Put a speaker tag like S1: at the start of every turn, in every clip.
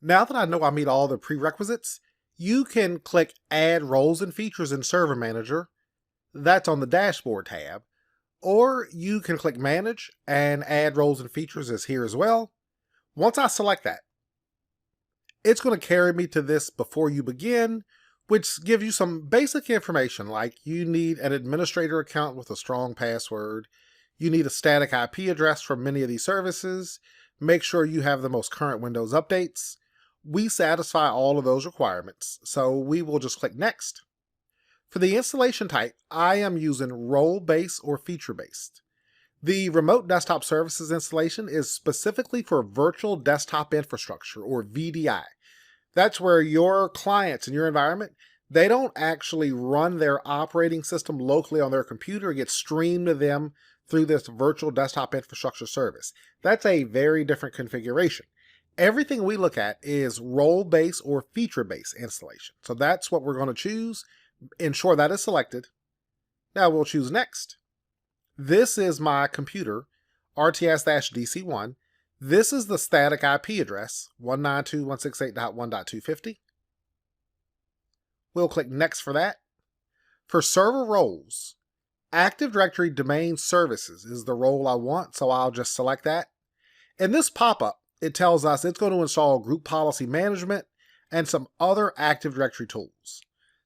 S1: Now that I know I meet all the prerequisites, you can click Add Roles and Features in Server Manager. That's on the Dashboard tab. Or you can click Manage and Add Roles and Features is here as well. Once I select that, it's going to carry me to this Before You Begin, which gives you some basic information like you need an administrator account with a strong password, you need a static IP address from many of these services, make sure you have the most current Windows updates. We satisfy all of those requirements, so we will just click Next. For the installation type, I am using role-based or feature-based. The Remote Desktop Services installation is specifically for Virtual Desktop Infrastructure, or VDI. That's where your clients in your environment, they don't actually run their operating system locally on their computer. It gets streamed to them through this Virtual Desktop Infrastructure service. That's a very different configuration. Everything we look at is role-based or feature-based installation. So that's what we're going to choose. Ensure that is selected. Now we'll choose Next. This is my computer, RTS-DC1. This is the static IP address, 192.168.1.250. We'll click Next for that. For server roles, Active Directory Domain Services is the role I want, so I'll just select that. In this pop-up, it tells us it's going to install Group Policy Management and some other Active Directory tools.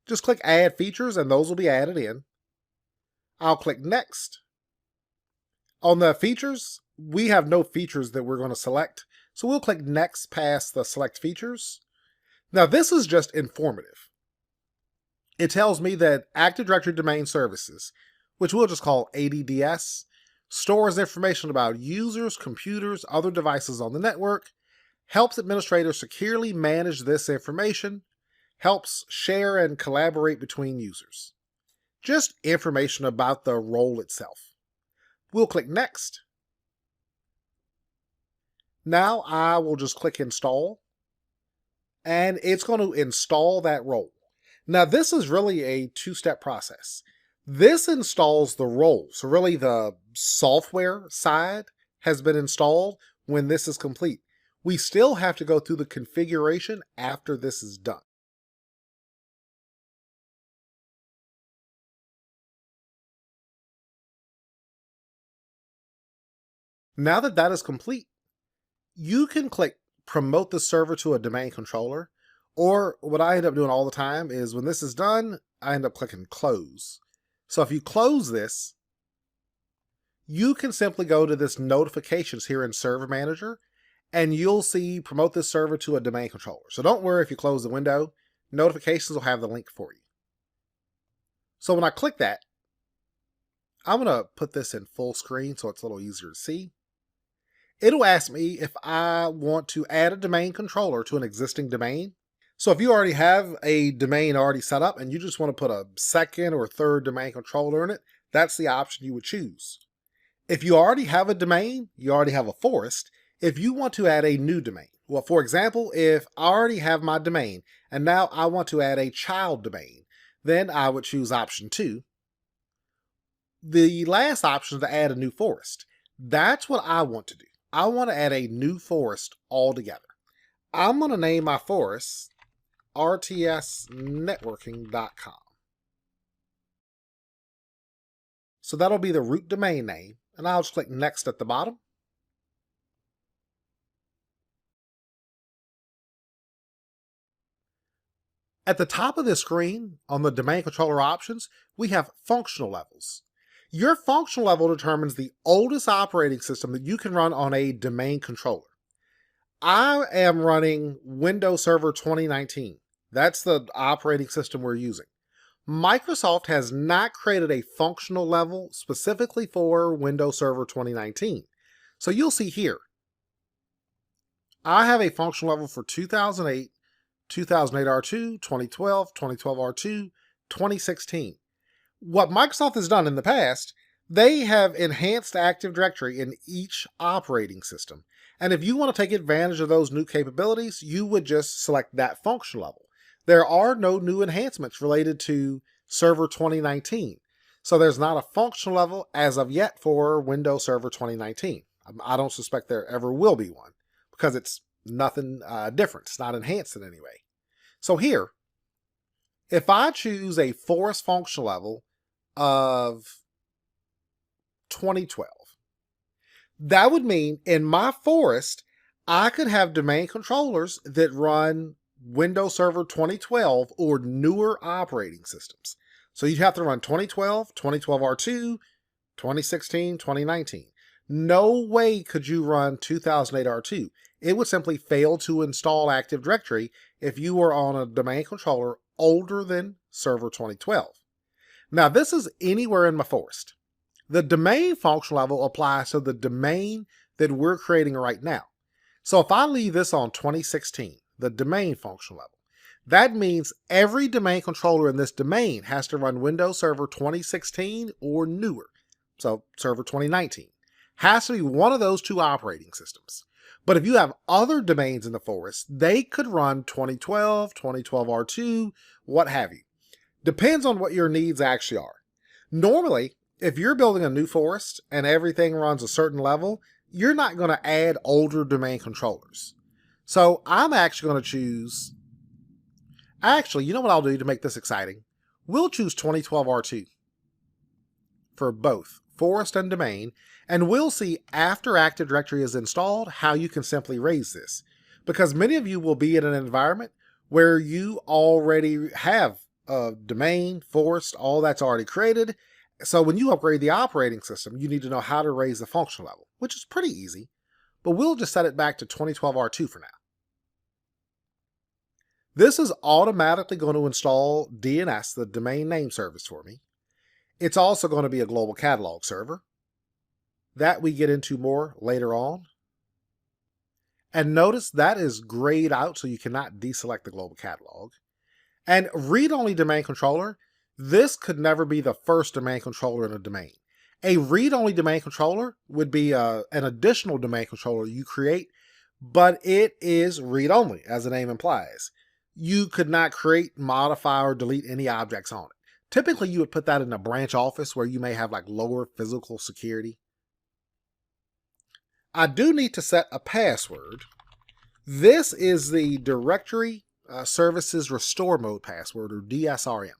S1: Just click Add Features and those will be added in. I'll click Next. On the features, we have no features that we're going to select, so we'll click Next past the Select Features. Now this is just informative. It tells me that Active Directory Domain Services, which we'll just call ADDS, stores information about users, computers, other devices on the network, helps administrators securely manage this information, helps share and collaborate between users. Just information about the role itself. We'll click Next. Now I will just click Install, and it's going to install that role. Now this is really a two-step process. This installs the role, so really the software side has been installed when this is complete. We still have to go through the configuration after this is done. Now that that is complete, you can click Promote the server to a domain controller, or what I end up doing all the time is when this is done, I end up clicking Close. So if you close this, you can simply go to this Notifications here in Server Manager, and you'll see Promote this server to a domain controller. So don't worry if you close the window, Notifications will have the link for you. So when I click that, I'm going to put this in full screen so it's a little easier to see. It'll ask me if I want to add a domain controller to an existing domain. So if you already have a domain already set up and you just want to put a second or third domain controller in it, that's the option you would choose. If you already have a domain, you already have a forest, if you want to add a new domain, well, for example, if I already have my domain and now I want to add a child domain, then I would choose option 2. The last option is to add a new forest. That's what I want to do. I want to add a new forest altogether. I'm going to name my forest rtsnetworking.com. So that'll be the root domain name, and I'll just click Next at the bottom. At the top of this screen, on the domain controller options, we have functional levels. Your functional level determines the oldest operating system that you can run on a domain controller. I am running Windows Server 2019. That's the operating system we're using. Microsoft has not created a functional level specifically for Windows Server 2019. So you'll see here, I have a functional level for 2008, 2008 R2, 2012, 2012 R2, 2016. What Microsoft has done in the past, they have enhanced Active Directory in each operating system. And if you want to take advantage of those new capabilities, you would just select that functional level. There are no new enhancements related to Server 2019. So there's not a functional level as of yet for Windows Server 2019. I don't suspect there ever will be one because it's nothing different. It's not enhanced in any way. So here, if I choose a forest function level of 2012, that would mean in my forest, I could have domain controllers that run Windows Server 2012 or newer operating systems. So you'd have to run 2012, 2012 R2, 2016, 2019. No way could you run 2008 R2. It would simply fail to install Active Directory if you were on a domain controller older than Server 2012. Now, this is anywhere in my forest. The domain function level applies to the domain that we're creating right now. So if I leave this on 2016, the domain function level, that means every domain controller in this domain has to run Windows Server 2016 or newer. So Server 2019 has to be one of those two operating systems. But if you have other domains in the forest, they could run 2012, 2012 R2, what have you. Depends on what your needs actually are. Normally, if you're building a new forest and everything runs a certain level, you're not going to add older domain controllers. So I'm actually going to choose... Actually, you know what I'll do to make this exciting? We'll choose 2012 R2 for both forest and domain, and we'll see after Active Directory is installed how you can simply raise this. Because many of you will be in an environment where you already have a domain, forest, all that's already created. So when you upgrade the operating system, you need to know how to raise the function level, which is pretty easy. But we'll just set it back to 2012 R2 for now. This is automatically going to install DNS, the domain name service, for me. It's also going to be a global catalog server. That we get into more later on. And notice that is grayed out so you cannot deselect the global catalog. And read-only domain controller, this could never be the first domain controller in a domain. A read-only domain controller would be an additional domain controller you create, but it is read-only, as the name implies. You could not create, modify, or delete any objects on it. Typically, you would put that in a branch office where you may have like lower physical security. I do need to set a password. This is the Directory Services Restore Mode password, or DSRM.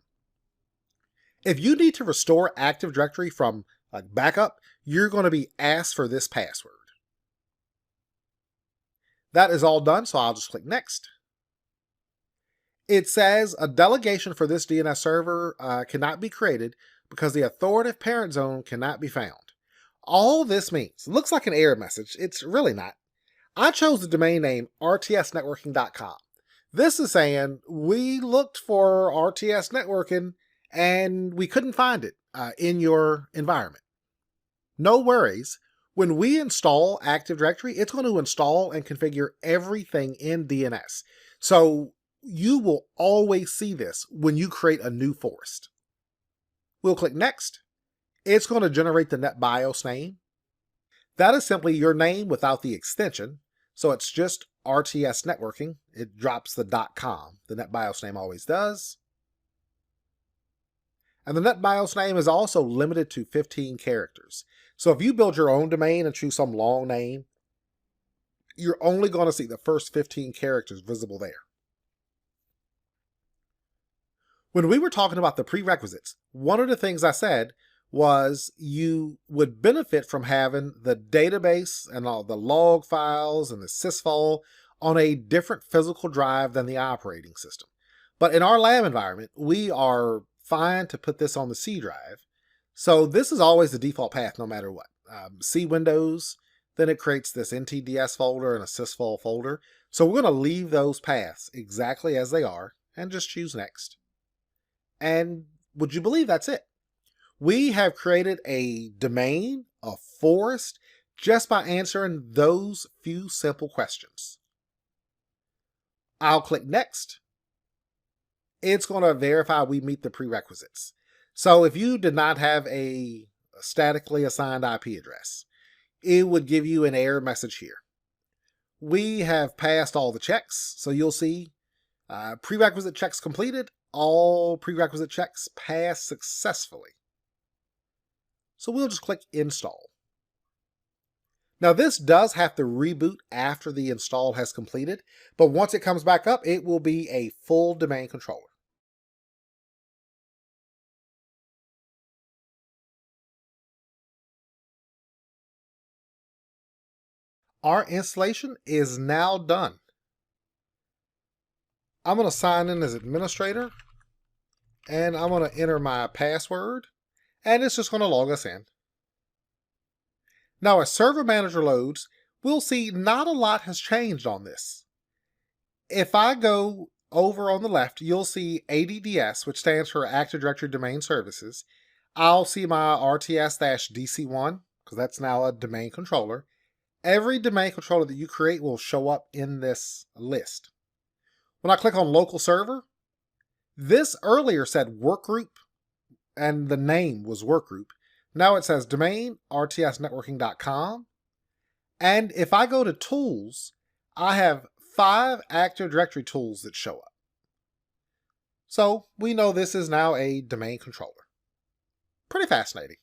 S1: If you need to restore Active Directory from like backup, you're going to be asked for this password. That is all done, so I'll just click Next. It says a delegation for this DNS server cannot be created because the authoritative parent zone cannot be found. All this means, it looks like an error message, it's really not. I chose the domain name rtsnetworking.com. This is saying we looked for RTS networking and we couldn't find it in your environment. No worries. When we install Active Directory, it's going to install and configure everything in DNS. So you will always see this when you create a new forest. We'll click Next. It's going to generate the NetBIOS name. That is simply your name without the extension. So it's just RTS Networking. It drops the .com. The NetBIOS name always does. And the NetBIOS name is also limited to 15 characters. So if you build your own domain and choose some long name, you're only going to see the first 15 characters visible there. When we were talking about the prerequisites, one of the things I said was you would benefit from having the database and all the log files and the sysvol on a different physical drive than the operating system. But in our lab environment, we are fine to put this on the C drive. So this is always the default path no matter what. C Windows, then it creates this NTDS folder and a sysvol folder. So we're going to leave those paths exactly as they are and just choose Next. And would you believe that's it? We have created a domain, a forest, just by answering those few simple questions. I'll click Next. It's going to verify we meet the prerequisites. So if you did not have a statically assigned IP address, it would give you an error message here. We have passed all the checks, so you'll see prerequisite checks completed, all prerequisite checks passed successfully. So we'll just click Install. Now this does have to reboot after the install has completed, but once it comes back up, it will be a full domain controller. Our installation is now done. I'm going to sign in as administrator, and I'm going to enter my password, and it's just going to log us in. Now as Server Manager loads, we'll see not a lot has changed on this. If I go over on the left, you'll see ADDS, which stands for Active Directory Domain Services. I'll see my RTS-DC1, because that's now a domain controller. Every domain controller that you create will show up in this list. When I click on local server, this earlier said workgroup, and the name was workgroup. Now it says domain rtsnetworking.com. And if I go to tools, I have 5 Active Directory tools that show up. So we know this is now a domain controller. Pretty fascinating.